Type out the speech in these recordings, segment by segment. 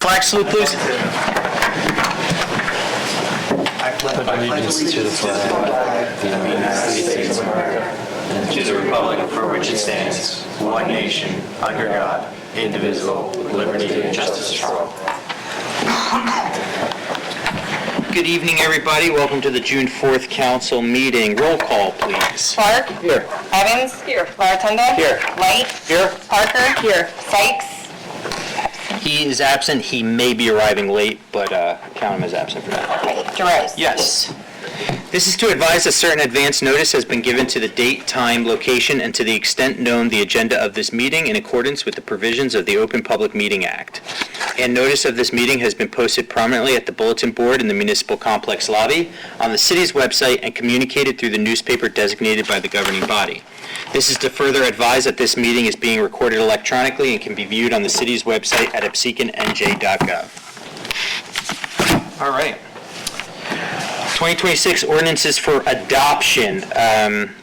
Flag salute, please. Allegiance to the flag of the United States of America and to the republic for which it stands, one nation, under God, indivisible, with liberty and justice for all. Good evening, everybody. Welcome to the June 4th Council meeting. Roll call, please. Clark? Here. Evans? Here. Rotunda? Here. Light? Here. Parker? Here. Sykes? He is absent. He may be arriving late, but count him as absent for that. Okay. Jerose? Yes. This is to advise that certain advance notice has been given to the date, time, location, and to the extent known the agenda of this meeting in accordance with the provisions of the Open Public Meeting Act. And notice of this meeting has been posted prominently at the bulletin board in the municipal complex lobby, on the city's website, and communicated through the newspaper designated by the governing body. This is to further advise that this meeting is being recorded electronically and can be viewed on the city's website at absequentnj.gov. All right. 2026 ordinances for adoption.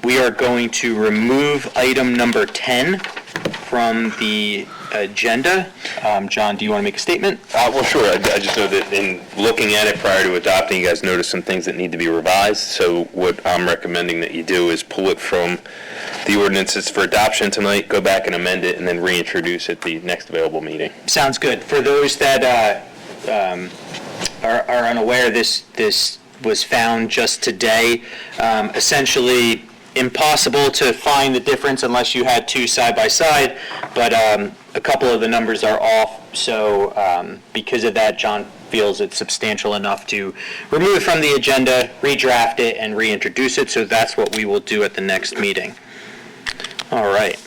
We are going to remove item number 10 from the agenda. John, do you want to make a statement? Well, sure. I just know that in looking at it prior to adopting, you guys noticed some things that need to be revised. So what I'm recommending that you do is pull it from the ordinances for adoption tonight, go back and amend it, and then reintroduce at the next available meeting. Sounds good. For those that are unaware, this was found just today. Essentially impossible to find the difference unless you had two side by side, but a couple of the numbers are off, so because of that, John feels it's substantial enough to remove it from the agenda, redraft it, and reintroduce it, so that's what we will do at the next meeting. All right.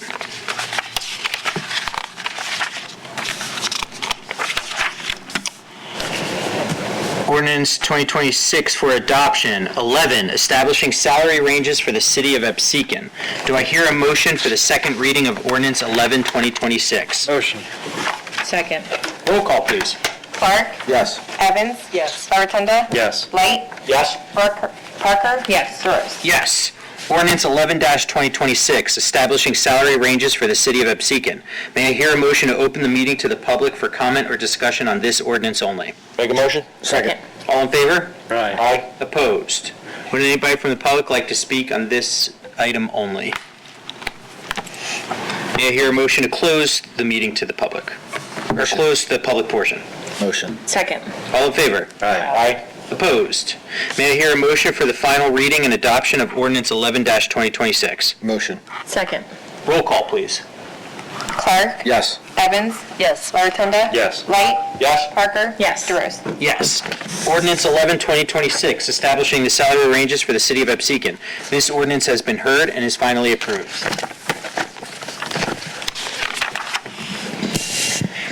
Ordinance 2026 for adoption. 11, establishing salary ranges for the city of Absecon. Do I hear a motion for the second reading of Ordinance 11, 2026? Motion. Second. Roll call, please. Clark? Yes. Evans? Yes. Rotunda? Yes. Light? Yes. Parker? Yes. Jerose? Yes. Ordinance 11-2026, establishing salary ranges for the city of Absecon. May I hear a motion to open the meeting to the public for comment or discussion on this ordinance only? Make a motion? Second. All in favor? Aye. Opposed? Would anybody from the public like to speak on this item only? May I hear a motion to close the meeting to the public? Or close the public portion? Motion. Second. All in favor? Aye. Opposed? May I hear a motion for the final reading and adoption of Ordinance 11-2026? Motion. Second. Roll call, please. Clark? Yes. Evans? Yes. Rotunda? Yes. Light? Yes. Parker? Yes. Jerose? Yes. Ordinance 11-2026, establishing the salary ranges for the city of Absecon. This ordinance has been heard and is finally approved.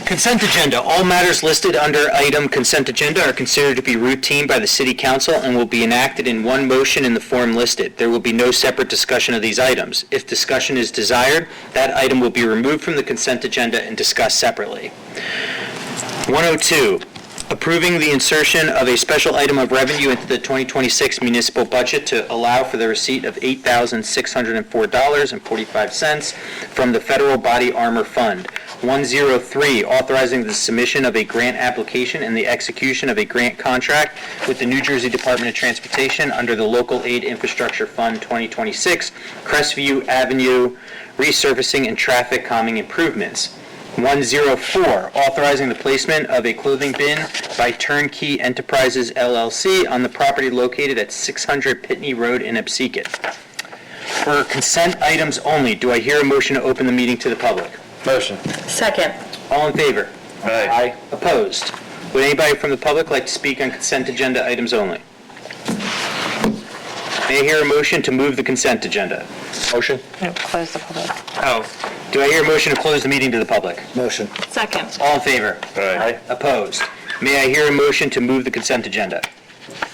Consent agenda. All matters listed under item consent agenda are considered to be routine by the city council and will be enacted in one motion in the form listed. There will be no separate discussion of these items. If discussion is desired, that item will be removed from the consent agenda and discussed separately. 102. Approving the insertion of a special item of revenue into the 2026 municipal budget to allow for the receipt of $8,604.45 from the Federal Body Armor Fund. 103, authorizing the submission of a grant application and the execution of a grant contract with the New Jersey Department of Transportation under the Local Aid Infrastructure Fund 2026, Crestview Avenue resurfacing and traffic calming improvements. 104, authorizing the placement of a clothing bin by Turnkey Enterprises LLC on the property located at 600 Pitney Road in Absecon. For consent items only, do I hear a motion to open the meeting to the public? Motion. Second. All in favor? Aye. Opposed? Would anybody from the public like to speak on consent agenda items only? May I hear a motion to move the consent agenda? Motion? No, close the public. Oh. Do I hear a motion to close the meeting to the public? Motion. Second. All in favor? Aye. Opposed? May I hear a motion to move the consent agenda?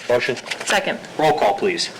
Motion? Second. Roll call, please.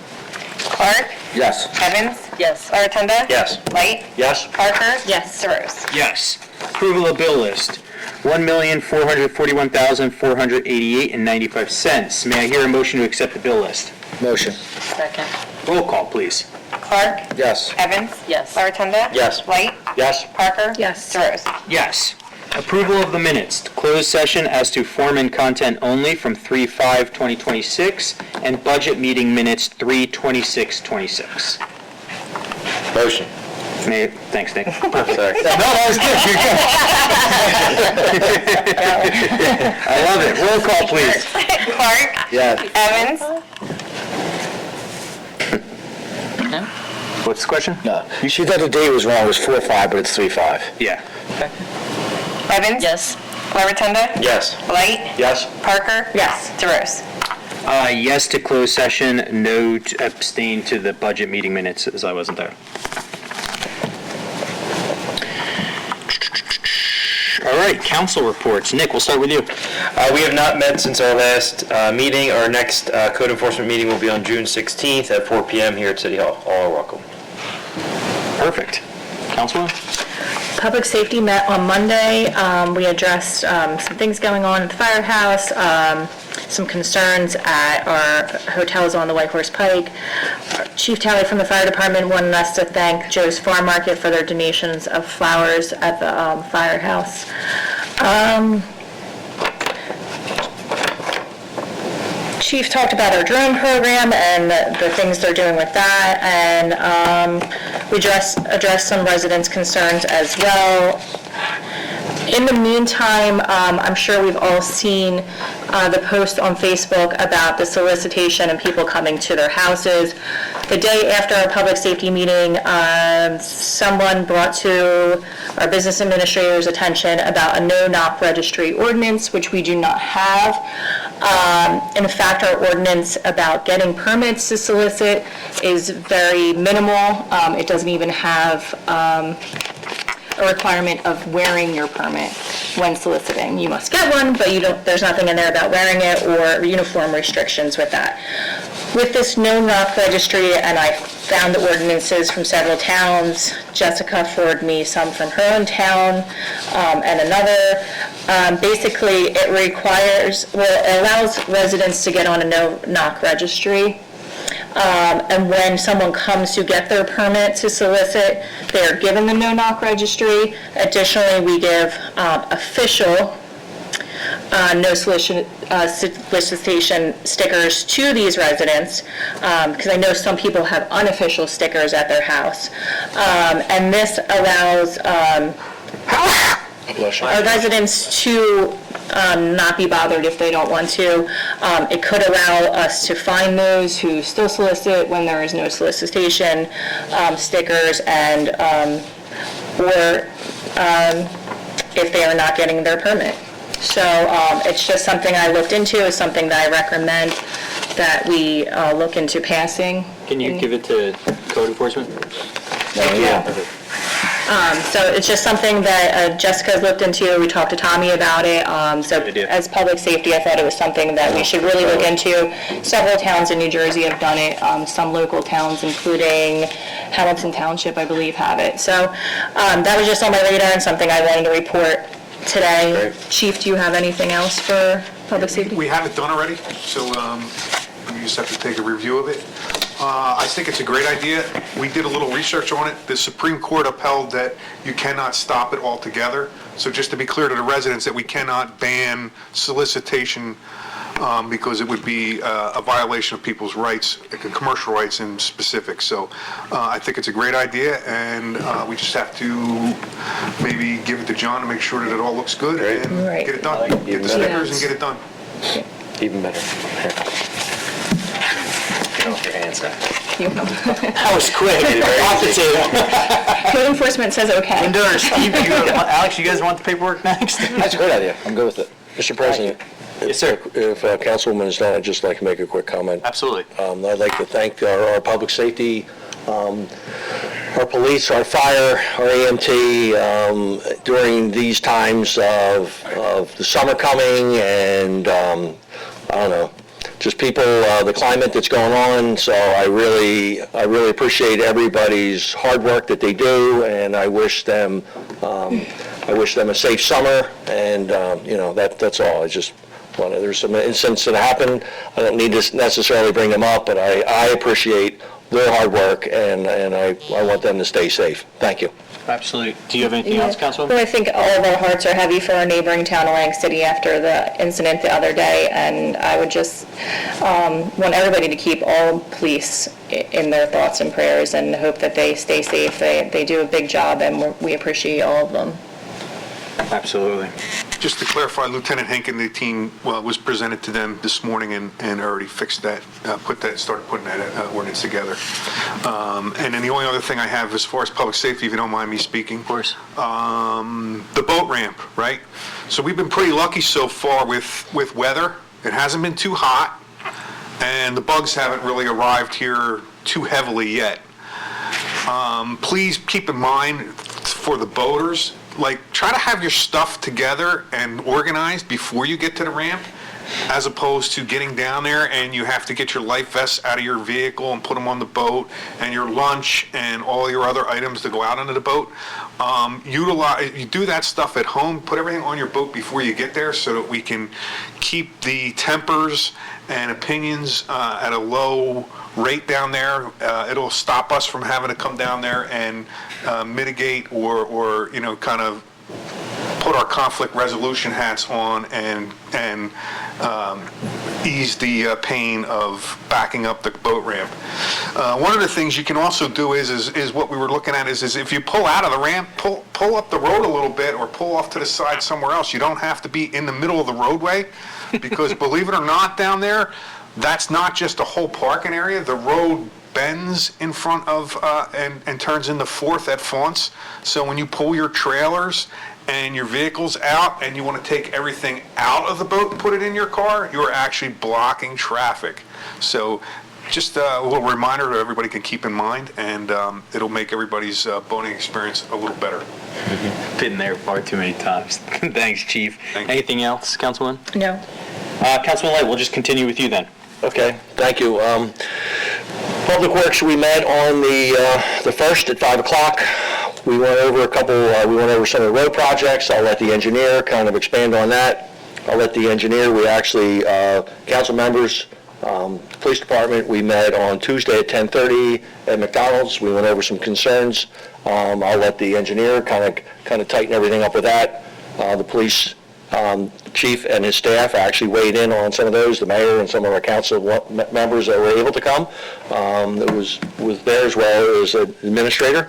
Clark? Yes. Evans? Yes. Rotunda? Yes. Light? Yes. Parker? Yes. Jerose? Yes. Approval of bill list. $1,441,488.95. May I hear a motion to accept the bill list? Motion. Second. Roll call, please. Clark? Yes. Evans? Yes. Rotunda? Yes. Light? Yes. Parker? Yes. Jerose? Yes. Approval of the minutes, closed session as to form and content only from 3/5/2026, and budget meeting minutes 3/26/26. Motion. Thanks, Nick. Sorry. No, that was good. You're good. I love it. Roll call, please. Clark. Yes. Evans. What's the question? No, she thought the date was wrong, it was 4/5, but it's 3/5. Yeah. Evans. Yes. Rotunda. Yes. Light. Yes? Parker. Yes. DeRose. Yes to closed session, no to abstain to the budget meeting minutes, as I wasn't there. All right, council reports. Nick, we'll start with you. We have not met since our last meeting. Our next code enforcement meeting will be on June 16th at 4 p.m. here at City Hall. All are welcome. Perfect. Councilwoman? Public safety met on Monday. We addressed some things going on at the firehouse, some concerns at our hotels on the White Horse Pike. Chief Talley from the fire department wanted us to thank Joe's Farm Market for their donations of flowers at the firehouse. Chief talked about our drone program and the things they're doing with that, and we addressed some residents' concerns as well. In the meantime, I'm sure we've all seen the post on Facebook about the solicitation and people coming to their houses. The day after our public safety meeting, someone brought to our business administrator's attention about a no-knock registry ordinance, which we do not have. In fact, our ordinance about getting permits to solicit is very minimal. It doesn't even have a requirement of wearing your permit when soliciting. You must get one, but there's nothing in there about wearing it or uniform restrictions with that. With this no-knock registry, and I found the ordinances from several towns. Jessica forwarded me some from her own town and another. Basically, it allows residents to get on a no-knock registry. And when someone comes to get their permit to solicit, they're given the no-knock registry. Additionally, we give official no solicitation stickers to these residents, because I know some people have unofficial stickers at their house. And this allows our residents to not be bothered if they don't want to. It could allow us to find those who still solicit when there is no solicitation stickers, and or if they are not getting their permit. So it's just something I looked into. It's something that I recommend that we look into passing. Can you give it to code enforcement? Yeah. So it's just something that Jessica's looked into. We talked to Tommy about it. So Good idea. as public safety, I thought it was something that we should really look into. Several towns in New Jersey have done it. Some local towns, including Hamilton Township, I believe, have it. So that was just on my radar and something I wanted to report today. Great. Chief, do you have anything else for public safety? We have it done already, so you just have to take a review of it. I think it's a great idea. We did a little research on it. The Supreme Court upheld that you cannot stop it altogether. So just to be clear to the residents that we cannot ban solicitation because it would be a violation of people's rights, commercial rights in specific. So I think it's a great idea, and we just have to maybe give it to John to make sure that it all looks good and Right. get it done. Get the better. stickers and get it done. Even better. Get off your hands now. That was quick. Off the table. Code enforcement says okay. Steve, Alex, you guys want the paperwork next? That's a great idea, I'm good with it. Mr. President? Yes, sir. If Councilwoman is done, I'd just like to make a quick comment. Absolutely. I'd like to thank our public safety, our police, our fire, our EMT, during these times of the summer coming and, I don't know, just people, the climate that's going on. So I really appreciate everybody's hard work that they do, and I wish them a safe summer, and, that's all. I just wanted, there's some incidents that happened. I don't need to necessarily bring them up, but I appreciate their hard work, and I want them to stay safe. Thank you. Absolutely. Do you have anything else, Councilwoman? Well, I think all of our hearts are heavy for our neighboring town of Atlantic City after the incident the other day, and I would just want everybody to keep all police in their thoughts and prayers and hope that they stay safe. They do a big job, and we appreciate all of them. Absolutely. Just to clarify, Lieutenant Henk and the team was presented to them this morning and already fixed that, started putting that ordinance together. And then the only other thing I have as far as public safety, if you don't mind me speaking. Of course. The boat ramp, right? So we've been pretty lucky so far with weather. It hasn't been too hot, and the bugs haven't really arrived here too heavily yet. Please keep in mind for the boaters, like, try to have your stuff together and organized before you get to the ramp, as opposed to getting down there and you have to get your life vests out of your vehicle and put them on the boat, and your lunch and all your other items to go out onto the boat. You do that stuff at home, put everything on your boat before you get there so that we can keep the tempers and opinions at a low rate down there. It'll stop us from having to come down there and mitigate or kind of put our conflict resolution hats on and ease the pain of backing up the boat ramp. One of the things you can also do is what we were looking at is if you pull out of the ramp, pull up the road a little bit or pull off to the side somewhere else. You don't have to be in the middle of the roadway, because believe it or not, down there, that's not just a whole parking area. The road bends in front of and turns into 4th at Faunce. So when you pull your trailers and your vehicles out and you want to take everything out of the boat and put it in your car, you are actually blocking traffic. So just a little reminder that everybody can keep in mind, and it'll make everybody's boating experience a little better. Been there far too many times. Thanks, Chief. Thank you. Anything else, Councilwoman? No. Councilman Light, we'll just continue with you then. Okay, thank you. Public Works, we met on the 1st at 5 o'clock. We went over some of the road projects. I'll let the engineer kind of expand on that. We actually, council members, police department, we met on Tuesday at 10:30 at McDonald's. We went over some concerns. I'll let the engineer kind of tighten everything up with that. The police chief and his staff actually weighed in on some of those, the mayor and some of our council members that were able to come. It was there as well as an administrator.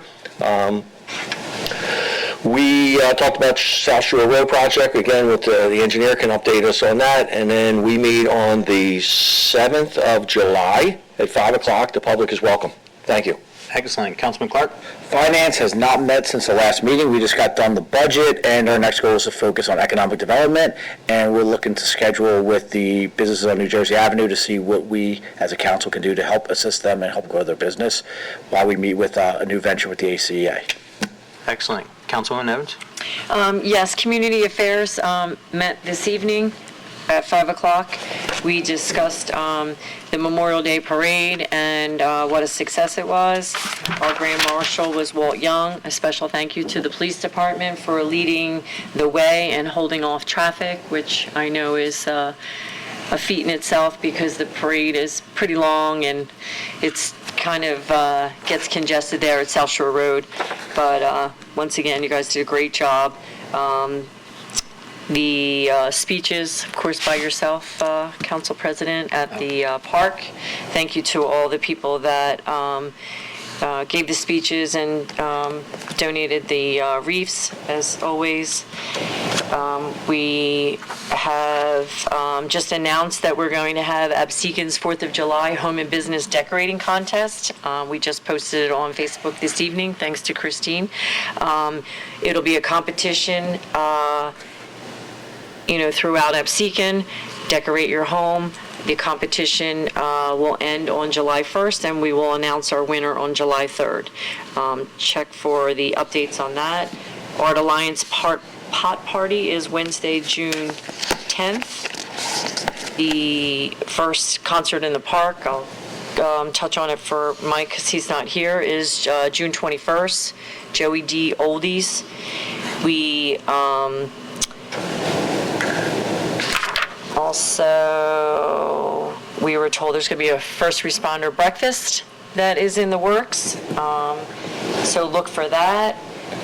We talked about South Shore Road project, again, with the engineer can update us on that, and then we meet on the 7th of July at 5 o'clock. The public is welcome. Thank you. Excellent. Councilman Clark? Finance has not met since the last meeting. We just got done the budget, and our next goal is to focus on economic development, and we're looking to schedule with the businesses on New Jersey Avenue to see what we as a council can do to help assist them and help grow their business while we meet with a new venture with the ACEA. Excellent. Councilwoman Evans? Yes, Community Affairs met this evening at 5 o'clock. We discussed the Memorial Day Parade and what a success it was. Our Grand Marshal was Walt Young. A special thank you to the police department for leading the way and holding off traffic, which I know is a feat in itself because the parade is pretty long and it's kind of gets congested there at South Shore Road. But once again, you guys did a great job. The speeches, of course, by yourself, Council President, at the park. Thank you to all the people that gave the speeches and donated the wreaths, as always. We have just announced that we're going to have Absecons 4th of July Home and Business Decorating Contest. We just posted it on Facebook this evening, thanks to Christine. It'll be a competition throughout Absecon. Decorate your home. The competition will end on July 1st, and we will announce our winner on July 3rd. Check for the updates on that. Art Alliance Pot Party is Wednesday, June 10th. The first concert in the park, I'll touch on it for Mike because he's not here, is June 21st, Joey D. Oldies. Also, we were told there's going to be a first responder breakfast that is in the works. So look for that.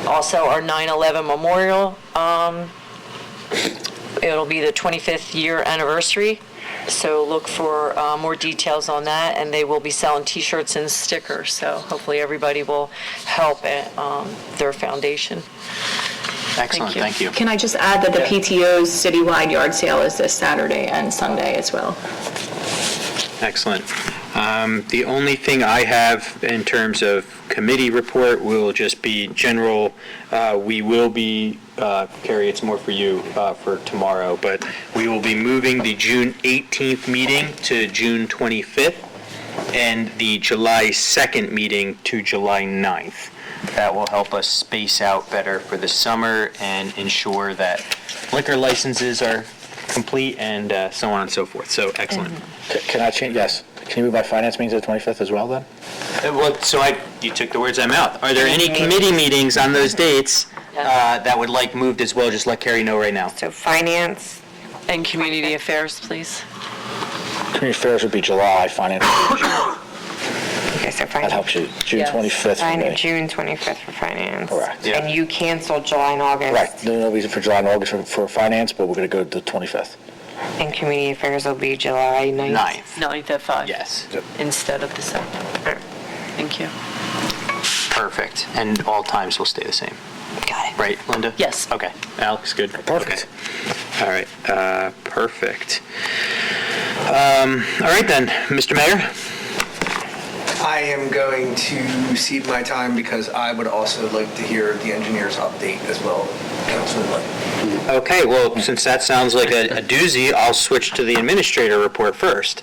Also, our 9/11 memorial, it'll be the 25th year anniversary, so look for more details on that, and they will be selling T-shirts and stickers, so hopefully everybody will help at their foundation. Excellent, you. thank you. Can I just add that the PTO's citywide yard sale is this Saturday and Sunday as well? Excellent. The only thing I have in terms of committee report will just be general. We will be, Carrie, it's more for you for tomorrow, but we will be moving the June 18th meeting to June 25th and the July 2nd meeting to July 9th. That will help us space out better for the summer and ensure that liquor licenses are complete and so on and so forth. So, excellent. Can I change, yes, can you move my finance meeting to the 25th as well then? You took the words out of my mouth. Are there any committee meetings on those dates that would like moved as well? Just let Carrie know right now. So finance, And community affairs, please. Community affairs would be July, finance would be June. okay, so That finance. helps you, June Yes. 25th for me. June 25th for finance. Correct. Yeah. And you canceled July and August. Right, no reason for July and August for finance, but we're going to go to the 25th. And community affairs will be July 9th. 9th at 5. Yes. Instead of the 2nd. Thank you. Perfect. And all times will stay the same. Got it. Right, Linda? Yes. Okay. Alex, good? Perfect. Okay. All right, perfect. All right then, Mr. Mayor? I am going to cede my time because I would also like to hear the engineer's update as well, Councilman Light. Okay, well, since that sounds like a doozy, I'll switch to the administrator report first.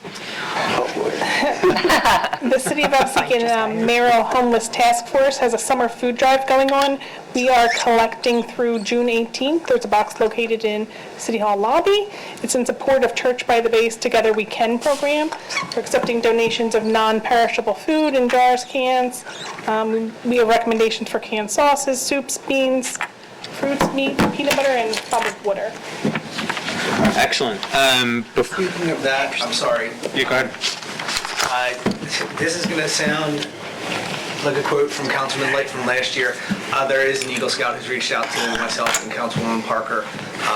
The City of Upseekin Mayoral Homeless Task Force has a summer food drive going on. We are collecting through June 18th. There's a box located in City Hall lobby. It's in support of Church by the Bay's Together We Can program. We're accepting donations of non-perishable food in jars, cans. We have recommendations for canned sauces, soups, beans, fruits, meat, peanut butter, and probably water. Excellent. Speaking of that, I'm sorry, You go ahead. this is going to sound like a quote from Councilman Light from last year. There is an Eagle Scout who's reached out to myself and Councilwoman Parker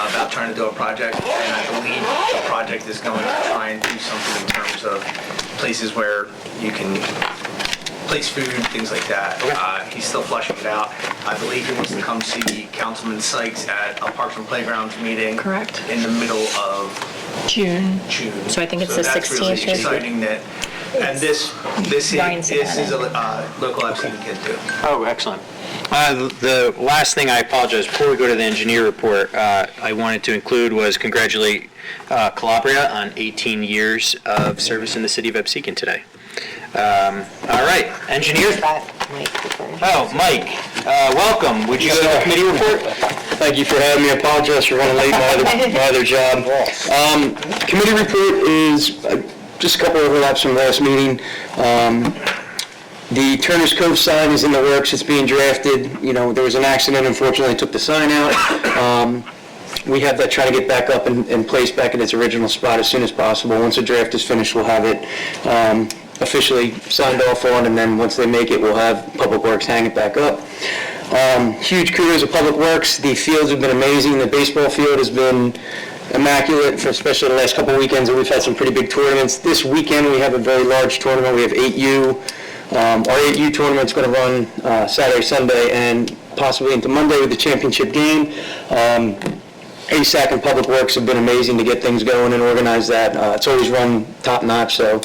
about trying to do a project, and I believe the project is going to try and do something in terms of places where you can place food, things like that. He's still fleshing it out. I believe he wants to come see Councilman Sykes at a Parks and Playgrounds meeting. Correct. In the middle of June. June. So I think it's the that's really 16th. exciting that, and this Ryan is a local Epstein kid too. Oh, excellent. The last thing, I apologize, before we go to the engineer report, I wanted to include was congratulate Calabria on 18 years of service in the city of Upseekin today. All right, engineer? Oh, Mike, welcome. Would you go to the committee report? Thank you for having me. I apologize for running late, my other job. Committee report is just a couple overlaps from last meeting. The Turner's Cove sign is in the works. It's being drafted. You know, there was an accident, unfortunately, took the sign out. We have that trying to get back up in place back in its original spot as soon as possible. Once the draft is finished, we'll have it officially signed off on, and then once they make it, we'll have Public Works hang it back up. Huge kudos to Public Works. The fields have been amazing. The baseball field has been immaculate, for especially the last couple of weekends, and we've had some pretty big tournaments. This weekend, we have a very large tournament. We have 8U. Our 8U tournament's going to run Saturday, Sunday, and possibly into Monday with the championship game. ASAC and Public Works have been amazing to get things going and organize that. It's always run top notch, so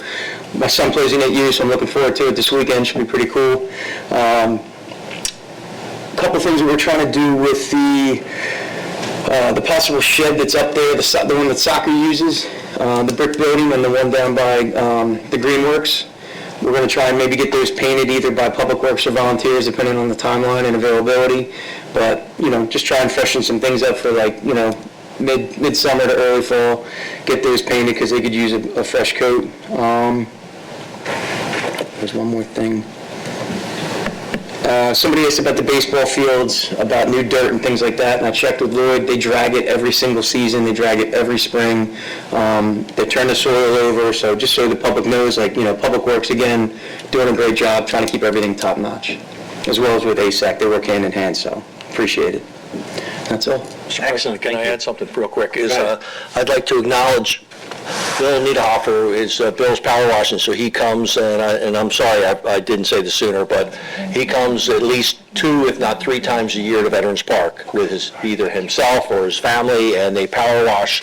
my son plays in 8U, so I'm looking forward to it this weekend. Should be pretty cool. A couple things that we're trying to do with the possible shed that's up there, the one that soccer uses, the brick building, and the one down by the Greenworks. We're going to try and maybe get those painted either by Public Works or volunteers, depending on the timeline and availability. But, you know, just try and freshen some things up for, like, you know, midsummer to early fall. Get those painted because they could use a fresh coat. There's one more thing. Somebody asked about the baseball fields, about new dirt and things like that, and I checked with Lloyd. They drag it every single season. They drag it every spring. They turn the soil over, so just so the public knows, like, you know, Public Works, again, doing a great job trying to keep everything top notch. as well as with ASAC. They work hand in hand, so appreciate it. That's all. Excellent. Can I add something real quick? I'd like to acknowledge Bill Niederhofer is Bill's power washing, so he comes, and I'm sorry I didn't say this sooner, but he comes at least 2, if not 3 times a year to Veterans Park with either himself or his family, and they power wash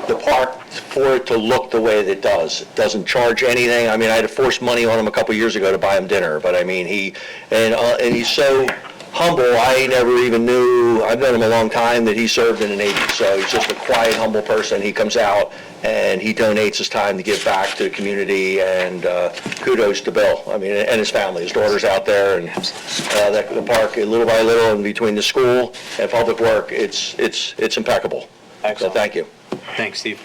the park for it to look the way that it does. It doesn't charge anything. I mean, I had to force money on him a couple years ago to buy him dinner, but I mean, and he's so humble. I never even knew, I've known him a long time, that he served in the Navy. So he's just a quiet, humble person. He comes out and he donates his time to give back to the community, and kudos to Bill. I mean, and his family. His daughter's out there, and the park, little by little, and between the school and public work, it's impeccable. Excellent. So thank you. Thanks, Steve.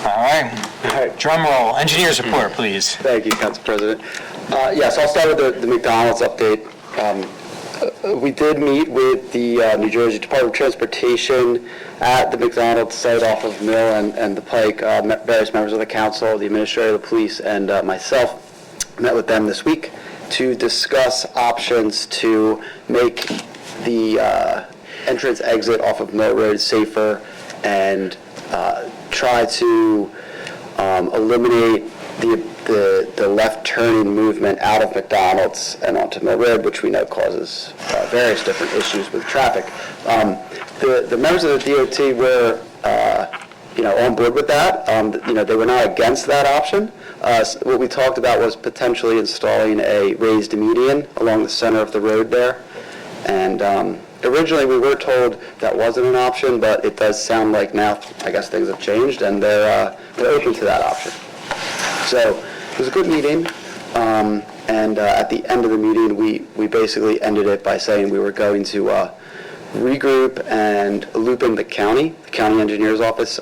All right. Drum roll. Engineer's report, please. Thank you, Council President. Yes, I'll start with the McDonald's update. We did meet with the New Jersey Department of Transportation at the McDonald's site off of Mill and the Pike. Various members of the council, the administrator, the police, and myself met with them this week to discuss options to make the entrance exit off of Mill Road safer and try to eliminate the left turning movement out of McDonald's and onto Mill Road, which we know causes various different issues with traffic. The members of the DOT were, on board with that. They were not against that option. What we talked about was potentially installing a raised median along the center of the road there. And originally we were told that wasn't an option, but it does sound like now, I guess things have changed, and they're open to that option. So it was a good meeting, and at the end of the meeting, we basically ended it by saying we were going to regroup and loop in the county engineer's office.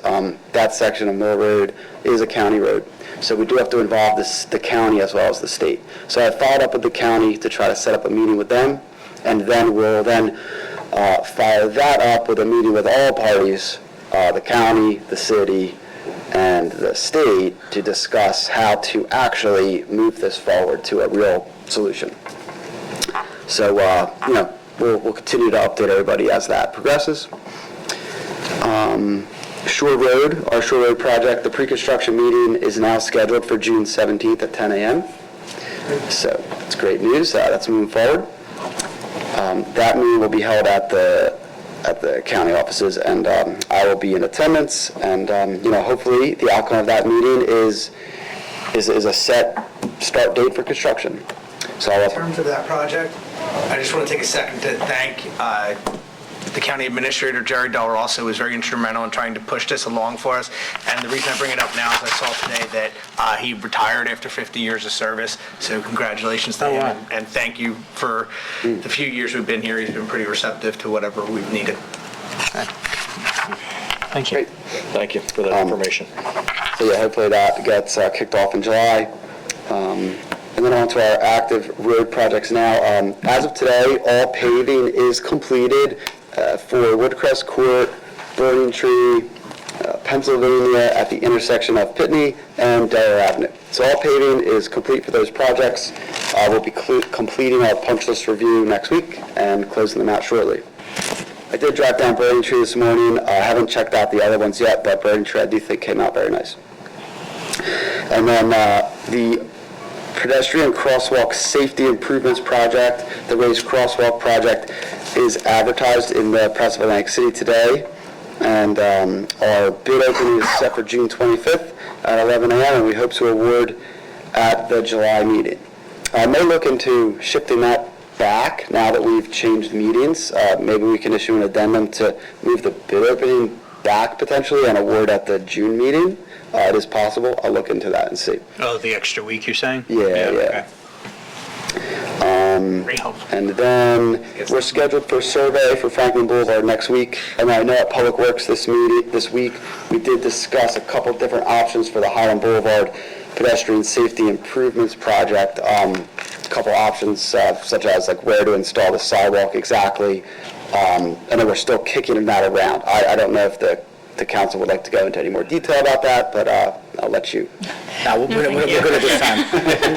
That section of Mill Road is a county road, so we do have to involve the county as well as the state. So I followed up with the county to try to set up a meeting with them, and then we'll follow that up with a meeting with all parties, the county, the city, and the state, to discuss how to actually move this forward to a real solution. So, we'll continue to update everybody as that progresses. Shore Road, our Shore Road project, the pre-construction meeting is now scheduled for June 17th at 10 a.m. So it's great news. That's moving forward. That meeting will be held at the county offices, and I will be in attendance, and hopefully the outcome of that meeting is a set start date for construction. So In terms of that project, I just want to take a second to thank the county administrator, Jerry Del Rosso, was very instrumental in trying to push this along for us. And the reason I bring it up now is I saw today that he retired after 50 years of service. So congratulations to him, and thank you for the few years we've been here. He's been pretty receptive to whatever we've needed. Thank you. Thank you for that information. So yeah, hopefully that gets kicked off in July. And then on to our active road projects now. As of today, all paving is completed for Woodcrest Court, Burning Tree, Pennsylvania at the intersection of Pitney and Delaware Avenue. So all paving is complete for those projects. We'll be completing our punch list review next week and closing them out shortly. I did drive down Burning Tree this morning. I haven't checked out the other ones yet, but Burning Tree I do think came out very nice. And then the pedestrian crosswalk safety improvements project, the raised crosswalk project, is advertised in the Press of Atlantic City today, and our bid opening is set for June 25th at 11 a.m., and we hope to award at the July meeting. I may look into shifting that back now that we've changed meetings. Maybe we can issue an addendum to move the bid opening back potentially and award at the June meeting. It is possible. I'll look into that and see. Oh, the extra week, you're saying? Yeah. Okay. Very helpful. And then we're scheduled for a survey for Franklin Boulevard next week. And I know at Public Works this week, we did discuss a couple different options for the Highland Boulevard pedestrian safety improvements project. A couple options such as like where to install the sidewalk exactly. And then we're still kicking that around. I don't know if the council would like to go into any more detail about that, but I'll let you No, we're good at this time.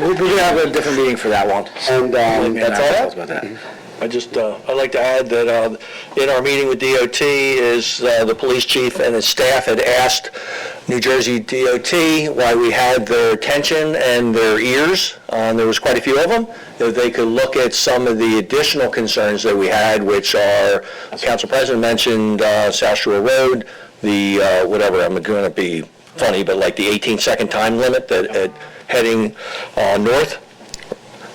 We're going to have a different meeting for that one. And that's all I have. About that. I'd like to add that in our meeting with DOT is the police chief and his staff had asked New Jersey DOT why we had their attention and their ears, there was quite a few of them, that they could look at some of the additional concerns that we had, which are, Council President mentioned South Shore Road, the, whatever, I'm going to be funny, but like the 18-second time limit that heading north.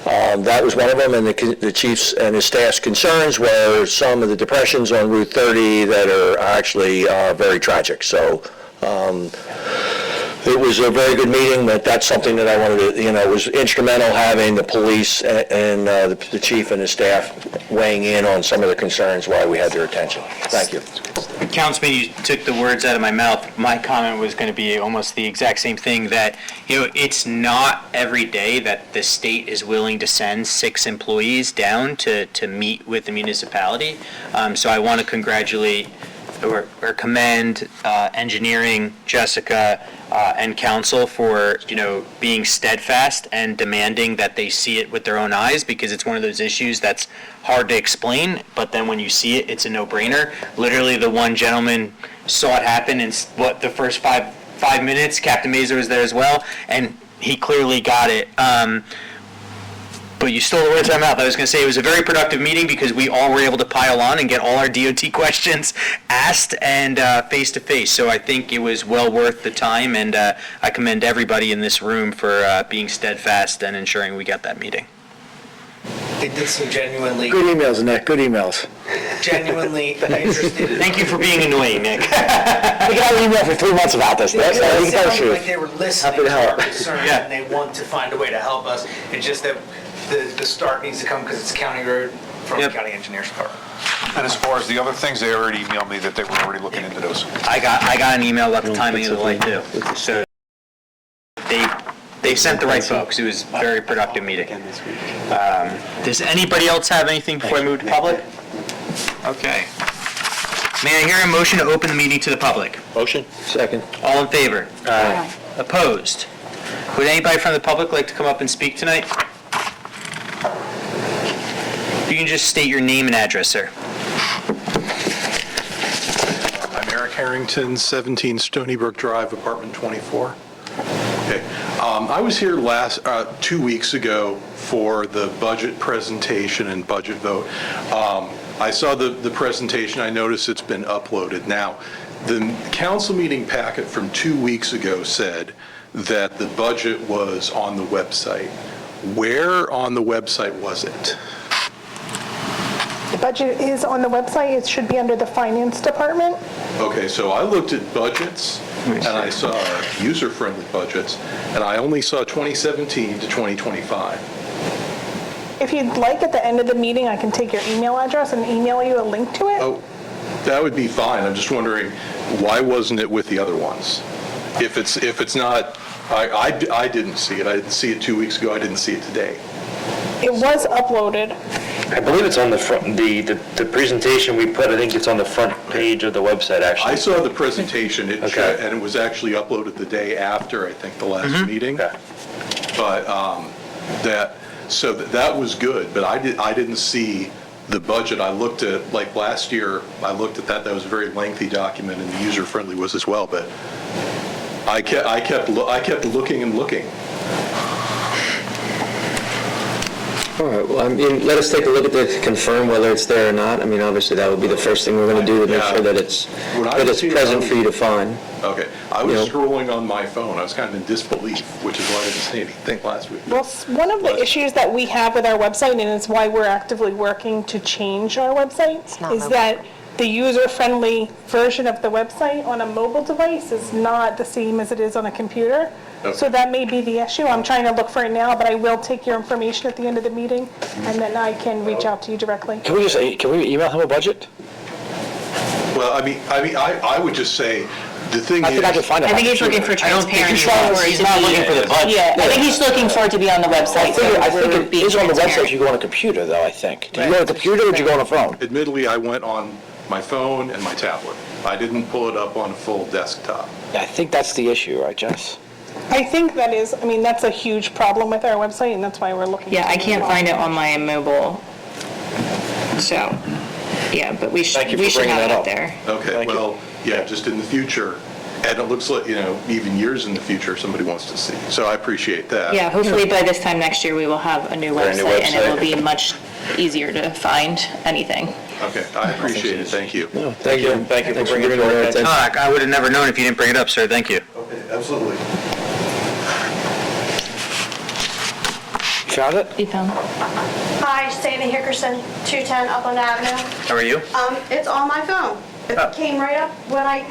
That was one of them, and the chief's and his staff's concerns were some of the depressions on Route 30 that are actually very tragic. So it was a very good meeting, but that's something that I wanted to, was instrumental having the police and the chief and his staff weighing in on some of the concerns why we had their attention. Thank you. Councilman, you took the words out of my mouth. My comment was going to be almost the exact same thing, that, it's not every day that the state is willing to send 6 employees down to meet with the municipality. So I want to congratulate or commend engineering, Jessica, and council for, being steadfast and demanding that they see it with their own eyes, because it's one of those issues that's hard to explain, but then when you see it, it's a no-brainer. Literally, the one gentleman saw it happen in the first five minutes. Captain Mazur was there as well, and he clearly got it. But you stole the words out of my mouth. I was going to say it was a very productive meeting because we all were able to pile on and get all our DOT questions asked and face-to-face. So I think it was well worth the time, and I commend everybody in this room for being steadfast and ensuring we got that meeting. They did some genuinely Good emails, Nick, good emails. interested. Thank you for being annoying, Nick. We got an email for 3 months about this. It sounded True. like they were listening Happy to to our help. concerns, Yeah. and they want to find a way to help us. It's just that the start needs to come because it's county road from the county engineer's department. And as far as the other things, they already emailed me that they were already looking into those. I got an email about the timing of the light too. So they sent the right folks. It was a very productive meeting. Does anybody else have anything before I move to public? Okay. May I hear a motion to open the meeting to the public? Motion? Second. All in favor? Aye. Opposed? Would anybody from the public like to come up and speak tonight? You can just state your name and address, sir. I'm Eric Harrington, 17 Stony Brook Drive, apartment 24. Okay. I was here 2 weeks ago for the budget presentation and budget vote. I saw the presentation. I noticed it's been uploaded. Now, the council meeting packet from 2 weeks ago said that the budget was on the website. Where on the website was it? The budget is on the website. It should be under the finance department. Okay, so I looked at budgets, and I saw user-friendly budgets, and I only saw 2017 to 2025. If you'd like, at the end of the meeting, I can take your email address and email you a link to it. Oh, that would be fine. I'm just wondering, why wasn't it with the other ones? If it's not, I didn't see it. I didn't see it 2 weeks ago. I didn't see it today. It was uploaded. I believe it's on the front, the presentation we put, I think it's on the front page of the website, actually. I saw the presentation, Okay. and it was actually uploaded the day after, I think, the last meeting. Okay. But that was good, but I didn't see the budget. I looked at, like last year, I looked at that was a very lengthy document, and the user-friendly was as well, but I kept looking and looking. All right, well, let us take a look at it to confirm whether it's there or not. Obviously, that would be the first thing we're going to do to make sure that it's present for you to find. Okay, I was scrolling on my phone. I was kind of in disbelief, which is why I didn't see anything last week. Well, one of the issues that we have with our website, and it's why we're actively working to change our website, is that the user-friendly version of the website on a mobile device is not the same as it is on a computer. Okay. So that may be the issue. I'm trying to look for it now, but I will take your information at the end of the meeting, and then I can reach out to you directly. Can we email him a budget? Well, I would just say, the thing is... I think I can find it. I think he's looking for transparency. He's not looking for the budget. Yeah, I think he's looking for it to be on the website. I think it is on the website if you go on a computer, though, I think. Did you go on a computer or did you go on a phone? Admittedly, I went on my phone and my tablet. I didn't pull it up on a full desktop. I think that's the issue, right, Jess? I think that is, I mean, that's a huge problem with our website, and that's why we're looking. Yeah, I can't find it on my mobile. So, yeah, but we should have it up there. Okay, well, yeah, just in the future, and it looks like, even years in the future, somebody wants to see. So I appreciate that. Yeah, hopefully by this time next year, we will have a new Brand new website, and it will website. be much easier to find anything. Okay, I appreciate it, thank you. Thank you. Thank you for bringing it to our attention. I would have never known if you didn't bring it up, sir. Thank you. Okay, absolutely. Found it? You found it? Hi, Sandy Hickerson, 210 Upland Avenue. How are you? It's on my phone. It came right up when I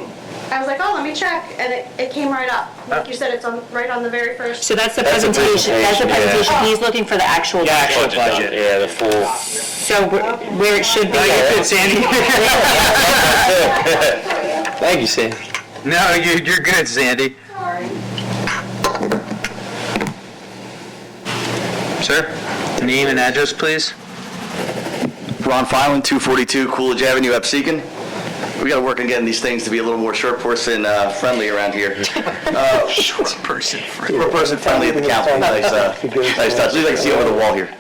was like, oh, let me check, and it came right up. Like you said, it's right on the very first. So that's the presentation, yeah. He's looking for the actual budget. Actual budget. Yeah, the full. So where it should be. No, you're good, Sandy. Thank you, Sandy. No, you're good, Sandy. Sorry. Sir, name and address, please. Ron Filan, 242 Coolidge Avenue, Absecon. We got to work on getting these things to be a little more short person friendly around here. Short person friendly. Short person friendly at the council. Nice touch. Leave I can see over the wall here.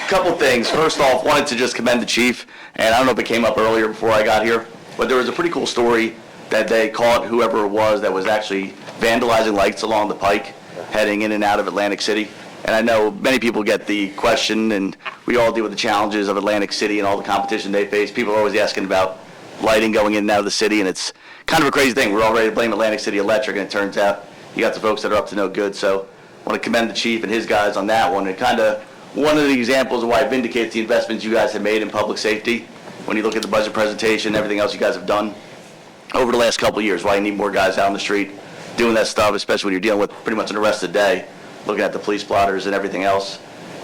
Couple things. First off, wanted to just commend the chief, and I don't know if it came up earlier before I got here, but there was a pretty cool story that they caught whoever it was that was actually vandalizing lights along the pike heading in and out of Atlantic City. And I know many people get the question, and we all deal with the challenges of Atlantic City and all the competition they face. People are always asking about lighting going in and out of the city, and it's kind of a crazy thing. We're all ready to blame Atlantic City Electric, and it turns out you got the folks that are up to no good. So I want to commend the chief and his guys on that one. And kind of one of the examples of why it vindicates the investments you guys have made in public safety when you look at the budget presentation, everything else you guys have done over the last couple of years, why you need more guys out on the street doing that stuff, especially when you're dealing with pretty much an arrested day, looking at the police blotters and everything else.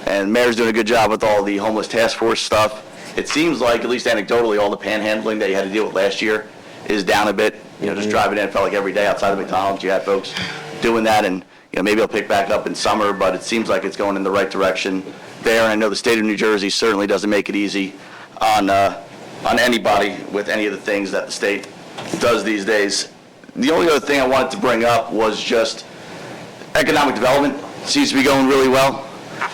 And Mayor's doing a good job with all the homeless task force stuff. It seems like, at least anecdotally, all the panhandling that you had to deal with last year is down a bit. Just driving in, it felt like every day outside of McDonald's, you had folks doing that, and maybe it'll pick back up in summer, but it seems like it's going in the right direction there. And I know the state of New Jersey certainly doesn't make it easy on anybody with any of the things that the state does these days. The only other thing I wanted to bring up was just economic development seems to be going really well.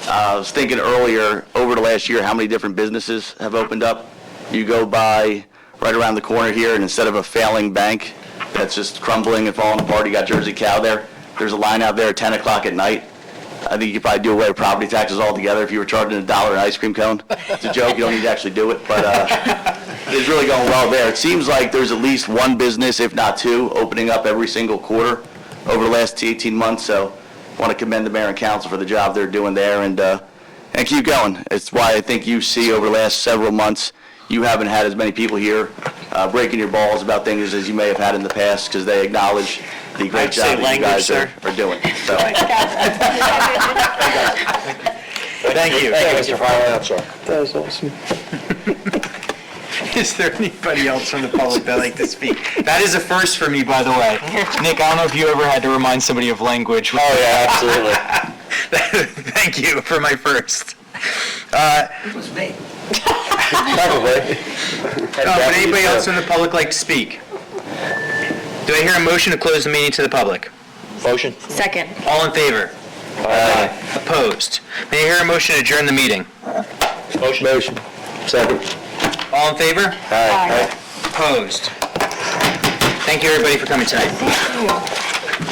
I was thinking earlier, over the last year, how many different businesses have opened up. You go by right around the corner here, and instead of a failing bank that's just crumbling and falling apart, you got Jersey Cow there. There's a line out there at 10 o'clock at night. I think you could probably do away with property taxes altogether if you were charging $1 an ice cream cone. It's a joke, you don't need to actually do it, but it's really going well there. It seems like there's at least one business, if not two, opening up every single quarter over the last 18 months, so I want to commend the mayor and council for the job they're doing there, and keep going. It's why I think you see over the last several months, you haven't had as many people here breaking your balls about things as you may have had in the past, because they acknowledge the great job that you guys are doing. So. Thank you. Thank you, Mr. Filan. That was awesome. Is there anybody else from the public that'd like to speak? That is a first for me, by the way. Nick, I don't know if you ever had to remind somebody of language. Oh, yeah, absolutely. Thank you for my first. It was me. Probably. Would anybody else from the public like to speak? Do I hear a motion to close the meeting to the public? Motion. Second. All in favor? Aye. Opposed? May I hear a motion to adjourn the meeting? Motion. Second. All in favor? Aye. Opposed? Thank you, everybody, for coming tonight.